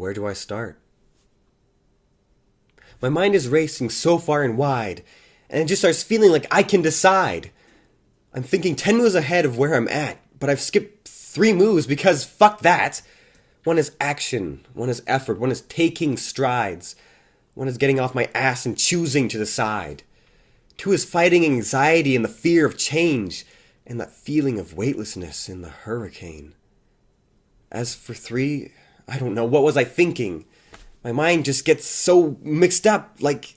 where do I start? My mind is racing so far and wide, and it just starts feeling like I can decide. I'm thinking 10 moves ahead of where I'm at, but I've skipped 3 moves because fuck that. One is action, one is effort, one is taking strides, one is getting off my ass and choosing to decide. 2 is fighting anxiety and the fear of change, and that feeling of weightlessness in the hurricane. As for 3, I don't know, what was I thinking? My mind just gets so mixed up, like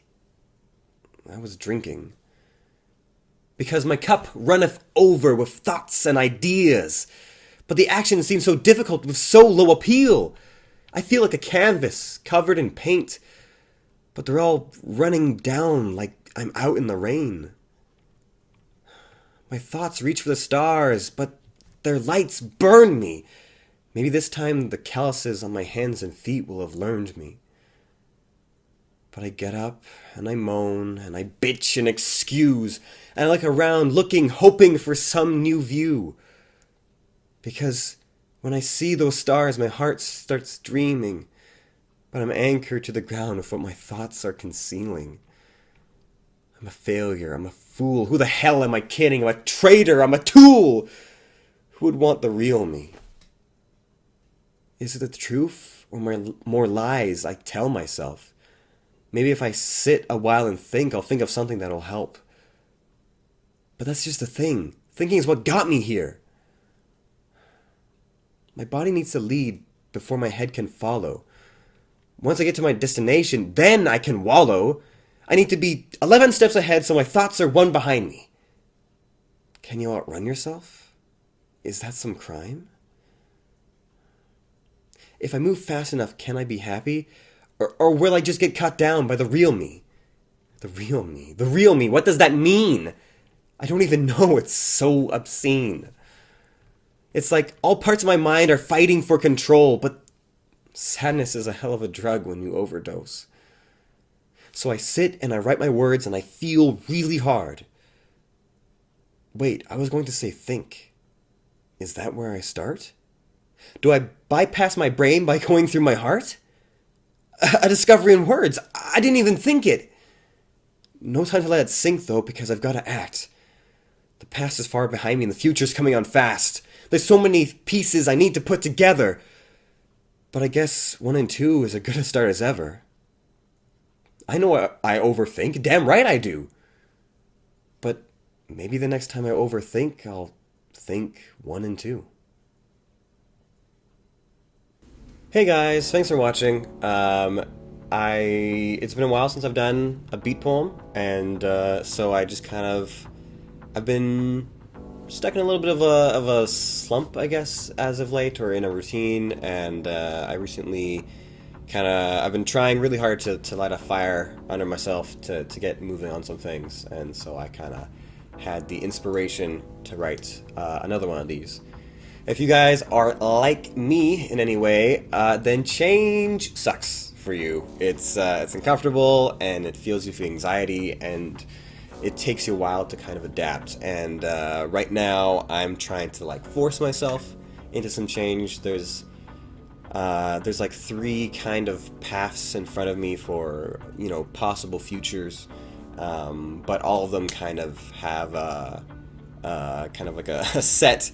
I was drinking. Because my cup runneth over with thoughts and ideas, but the action seems so difficult with so low appeal. I feel like a canvas covered in paint, but they're all running down like I'm out in the rain. My thoughts reach for the stars, but their lights burn me. Maybe this time the calluses on my hands and feet will have learned me. But I get up, and I moan, and I bitch and excuse, and I look around looking, hoping for some new view. Because when I see those stars, my heart starts dreaming, but I'm anchored to the ground with what my thoughts are concealing. I'm a failure, I'm a fool, who the hell am I kidding? I'm a traitor, I'm a tool! Who would want the real me? Is it the truth, or more lies I tell myself? Maybe if I sit a while and think, I'll think of something that'll help. But that's just the thing. Thinking is what got me here. My body needs to lead before my head can follow. Once I get to my destination, then I can wallow. I need to be 11 steps ahead so my thoughts are one behind me. Can you outrun yourself? Is that some crime? If I move fast enough, can I be happy? Or will I just get cut down by the real me? The real me. The real me. What does that mean? I don't even know. It's so obscene. It's like all parts of my mind are fighting for control, but sadness is a hell of a drug when you overdose. So I sit and I write my words and I feel really hard. Wait, I was going to say think. Is that where I start? Do I bypass my brain by going through my heart? A discovery in words. I didn't even think it. No time to let it sink, though, because I've got to act. The past is far behind me and the future's coming on fast. There's so many pieces I need to put together. But I guess 1 and 2 is as good a start as ever. I know I overthink. Damn right I do. But maybe the next time I overthink, I'll think 1 and 2. Hey guys, thanks for watching. It's been a while since I've done a beat poem, and so I just I've been stuck in a little bit of a slump, I guess, as of late, or in a routine, and I recently I've been trying really hard to light a fire under myself to get moving on some things, and so I had the inspiration to write another one of these. If you guys are like me in any way, then change sucks for you. It's uncomfortable, and it fills you with anxiety, and it takes you a while to kind of adapt. And right now, I'm trying to force myself into some change. There's like 3 kind of paths in front of me for possible futures, but all of them kind of have like a set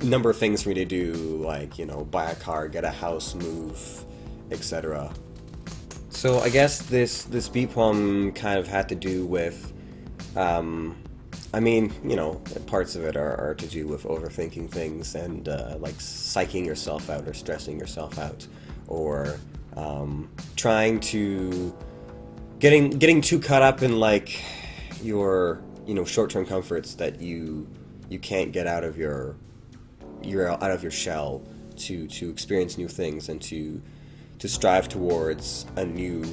number of things for me to do, like buy a car, get a house, move, etc. So I guess this beat poem kind of had to do with parts of it are to do with overthinking things and like psyching yourself out or stressing yourself out, or trying to getting too caught up in your short-term comforts that you can't get out of you're out of your shell to experience new things and to strive towards a new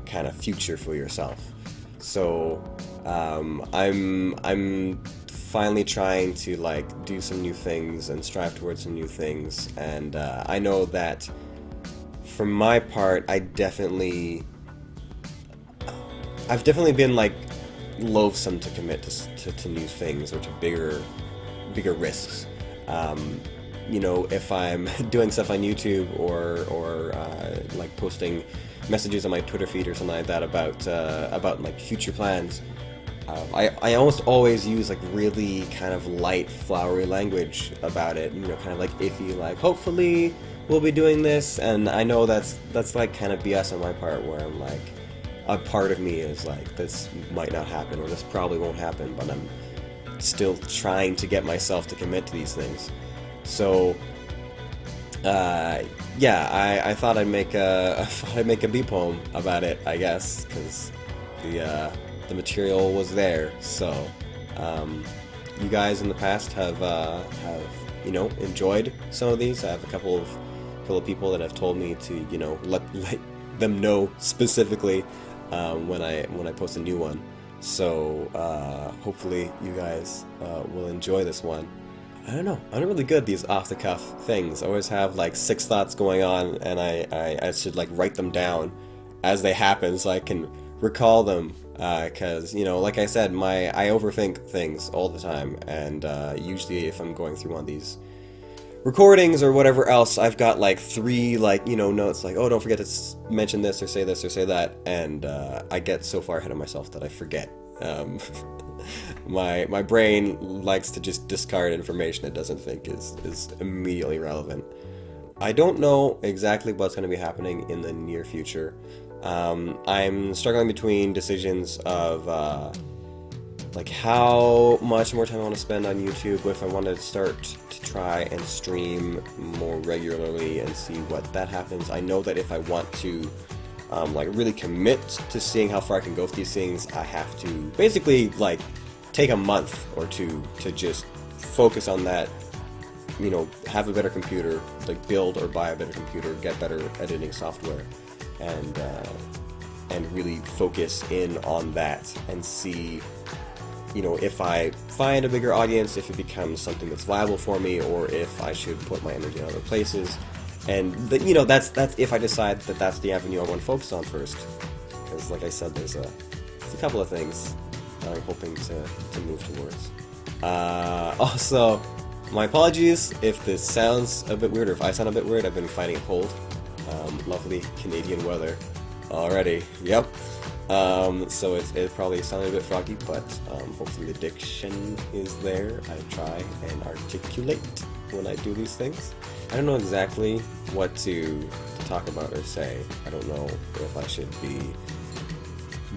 kind of future for yourself. So I'm finally trying to do some new things and strive towards some new things, and I know that for my part I've definitely been loathsome to commit to new things or to bigger risks. If I'm doing stuff on YouTube or like posting messages on my Twitter feed or something like that about like future plans. I almost always use like really kind of light, flowery language about it, you know, kind of like iffy, like hopefully we'll be doing this, and I know that's like kind of BS on my part, where I'm like, a part of me is like, this might not happen, or this probably won't happen, but I'm still trying to get myself to commit to these things. So yeah, I thought I'd make a beat poem about it, I guess, because the material was there. So you guys in the past have you know, enjoyed some of these. I have a couple of people that have told me to, you know, let them know specifically when I post a new one. So hopefully you guys will enjoy this one. I don't know, I'm really good at these off-the-cuff things. I always have like 6 thoughts going on, and I should like write them down as they happen so I can recall them, because, you know, like I said, I overthink things all the time, and usually if I'm going through one of these recordings or whatever else, I've got like 3, like, you know, notes like, oh, don't forget to mention this or say that, and I get so far ahead of myself that I forget. My brain likes to just discard information it doesn't think is immediately relevant. I don't know exactly what's going to be happening in the near future. I'm struggling between decisions of like how much more time I want to spend on YouTube, if I want to start to try and stream more regularly and see what that happens. I know that if I want to like really commit to seeing how far I can go with these things, I have to basically like take a month or 2 to just focus on that, you know, have a better computer, like build or buy a better computer, get better editing software, and really focus in on that and see, you know, if I find a bigger audience, if it becomes something that's viable for me, or if I should put my energy in other places. And you know, that's if I decide that that's the avenue I want to focus on first, because like I said, there's a couple of things that I'm hoping to move towards. Also, my apologies if this sounds a bit weird, or if I sound a bit weird. I've been fighting a cold. Lovely Canadian weather already. Yep. So it probably sounded a bit froggy, but hopefully the diction is there. I try and articulate when I do these things. I don't know exactly what to talk about or say. I don't know if I should be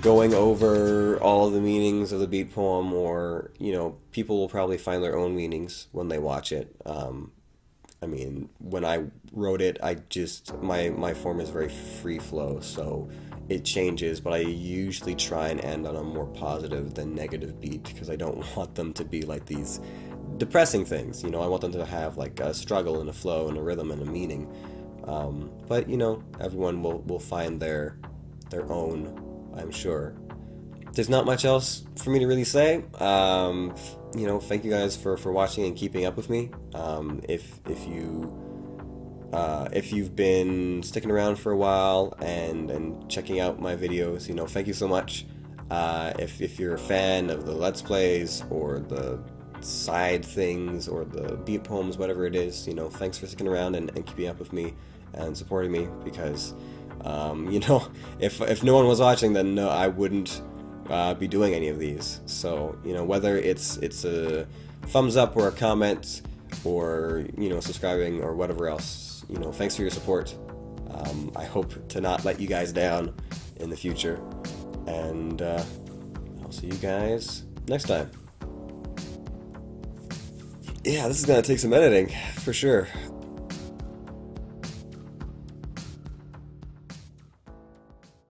going over all of the meanings of the beat poem, or, you know, people will probably find their own meanings when they watch it. I mean, when I wrote it, my form is very free flow, so it changes, but I usually try and end on a more positive than negative beat, because I don't want them to be like these depressing things. You know, I want them to have like a struggle and a flow and a rhythm and a meaning. But you know, everyone will find their own, I'm sure. There's not much else for me to really say. You know, thank you guys for watching and keeping up with me. If you've been sticking around for a while and checking out my videos, you know, thank you so much. If you're a fan of the Let's Plays or the side things or the beat poems, whatever it is, you know, thanks for sticking around and keeping up with me and supporting me, because you know, if no one was watching, then no, I wouldn't be doing any of these. So, you know, whether it's a thumbs up or a comment or, you know, subscribing or whatever else, you know, thanks for your support. I hope to not let you guys down in the future, and I'll see you guys next time. Yeah, this is gonna take some editing for sure.